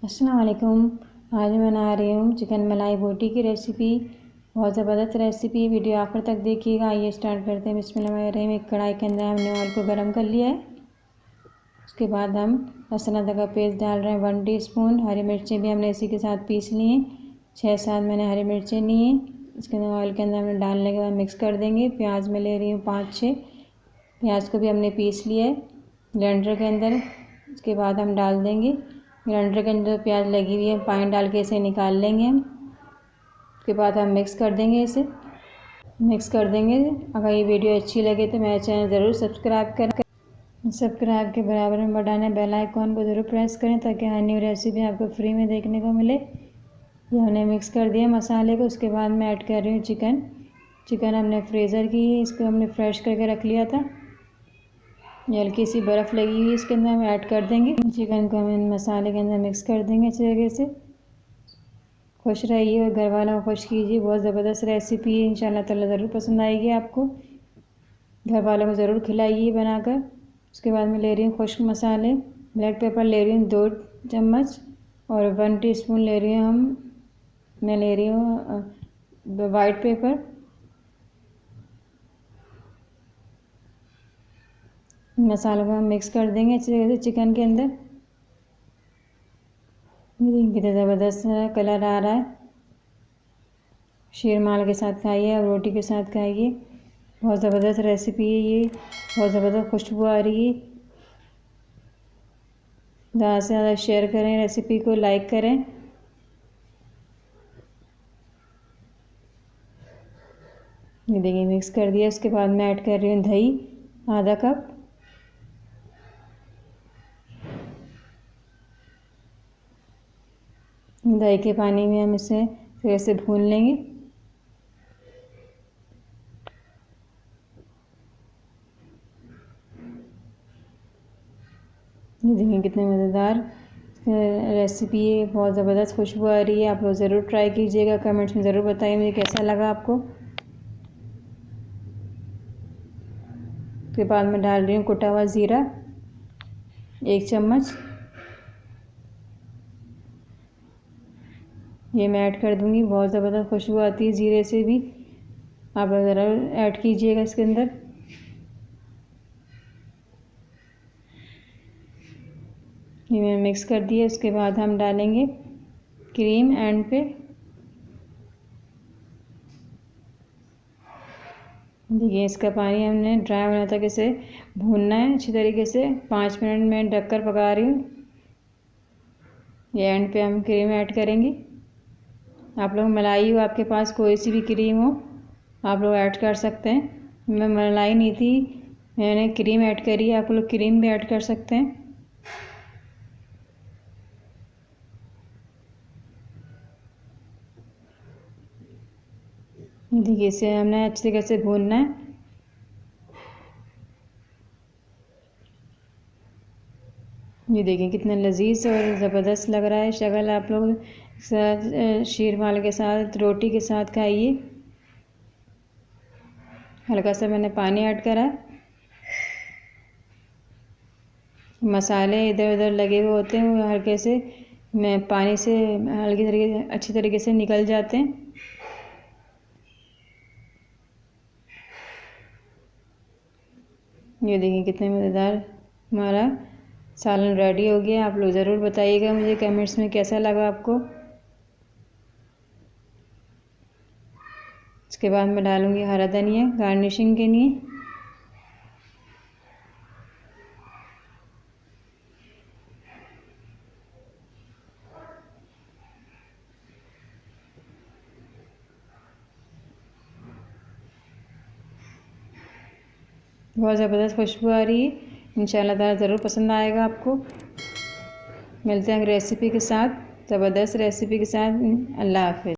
अस्सलाम वालेकुम। आज मैं बना रही हूँ चिकन मलाई बोटी की रेसिपी। बहुत ज़बरदस्त रेसिपी, वीडियो आखिर तक देखिएगा। आइए स्टार्ट करते हैं। बिस्मिल्लाहिर्रहमानिर्रहीम। एक कढ़ाई के अंदर हमने ऑयल को गर्म कर लिया है। उसके बाद हम लहसुन अदरक का पेस्ट डाल रहे हैं 1 टीस्पून। हरी मिर्चें भी हमने इसी के साथ पीस ली हैं, 6-7 मैंने हरी मिर्चें ली हैं। इसके अंदर ऑयल के अंदर हमने डालने के बाद मिक्स कर देंगे। प्याज में ले रही हूँ 5-6 प्याज को भी हमने पीस लिया है ब्लेंडर के अंदर। उसके बाद हम डाल देंगे ग्राइंडर के अंदर प्याज लगी हुई है, पानी डाल के इसे निकाल लेंगे हम। उसके बाद हम मिक्स कर देंगे इसे। अगर ये वीडियो अच्छी लगे तो मेरा चैनल ज़रूर सब्सक्राइब करें। सब्सक्राइब के बराबर में बटन है, बेल आइकॉन को ज़रूर प्रेस करें ताकि हर न्यू रेसिपी आपको फ्री में देखने को मिले। ये हमने मिक्स कर दिया मसाले को। उसके बाद मैं ऐड कर रही हूँ चिकन हमने फ्रीज़र की, इसको हमने फ्रेश करके रख लिया था। ये हल्की सी बर्फ़ लगी हुई इसके अंदर हम ऐड कर देंगे। चिकन को हम मसाले के अंदर मिक्स कर देंगे अच्छी तरीके से। खुश रहिए और घर वालों को खुश कीजिए। बहुत ज़बरदस्त रेसिपी है, इंशाल्लाह ताला ज़रूर पसंद आएगी आपको। घर वालों को ज़रूर खिलाइए बनाकर। उसके बाद मैं ले रही हूँ खुश्क मसाले। ब्लैक पेपर ले रही हूँ 2 चम्मच और 1 टीस्पून ले रही हूँ मैं ले रही हूँ वाइट पेपर। मसालों को हम मिक्स कर देंगे अच्छी तरीके से चिकन के अंदर। कितना ज़बरदस्त कलर आ रहा है। शीरमाल के साथ खाइए और रोटी के साथ खाइए। बहुत ज़बरदस्त रेसिपी है ये, बहुत ज़बरदस्त खुशबू आ रही है। ज़्यादा से ज़्यादा शेयर करें, रेसिपी को लाइक करें। ये देखिए मिक्स कर दिया। इसके बाद मैं ऐड कर रही हूँ दही आधा कप। दही के पानी में हम इसे फिर से भून लेंगे। ये देखिए कितने मज़ेदार रेसिपी है, बहुत ज़बरदस्त खुशबू आ रही है। आप लोग ज़रूर ट्राई कीजिएगा, कमेंट्स में ज़रूर बताइए मुझे कैसा लगा आपको। उसके बाद मैं डाल रही हूँ कुटा हुआ ज़ीरा 1 चम्मच। ये मैं ऐड कर दूँगी। बहुत ज़बरदस्त खुशबू आती है ज़ीरे से भी, आप ज़रूर ऐड कीजिएगा इसके अंदर। ये मैंने मिक्स कर दिया। उसके बाद हम डालेंगे क्रीम एंड पे। देखिए इसका पानी हमने ड्राई होने तक इसे भूनना है अच्छी तरीके से। 5 मिनट में ढककर पका रही हूँ। ये एंड पे हम क्रीम ऐड करेंगे। आप लोग मलाई हो, आपके पास कोई सी भी क्रीम हो आप लोग ऐड कर सकते हैं। मैं मलाई नहीं थी, मैंने क्रीम ऐड करी है, आप लोग क्रीम भी ऐड कर सकते हैं। देखिए इसे हमने अच्छी तरीके से भूनना है। ये देखिए कितना लजीज और ज़बरदस्त लग रहा है शक्ल। आप लोग साथ शीरमाल के साथ रोटी के साथ खाइए। हल्का सा मैंने पानी ऐड करा। मसाले इधर उधर लगे हुए होते हैं, वो हल्के से मैं पानी से हल्की तरीके अच्छी तरीके से निकल जाते हैं। ये देखिए कितने मज़ेदार हमारा सालन रेडी हो गया। आप लोग ज़रूर बताइएगा मुझे कमेंट्स में कैसा लगा आपको। इसके बाद मैं डालूँगी हरा धनिया गार्निशिंग के लिए। बहुत ज़बरदस्त खुशबू आ रही है, इंशाल्लाह ताला ज़रूर पसंद आएगा आपको। मिलते हैं रेसिपी के साथ, ज़बरदस्त रेसिपी के साथ। अल्लाह हाफ़िज़।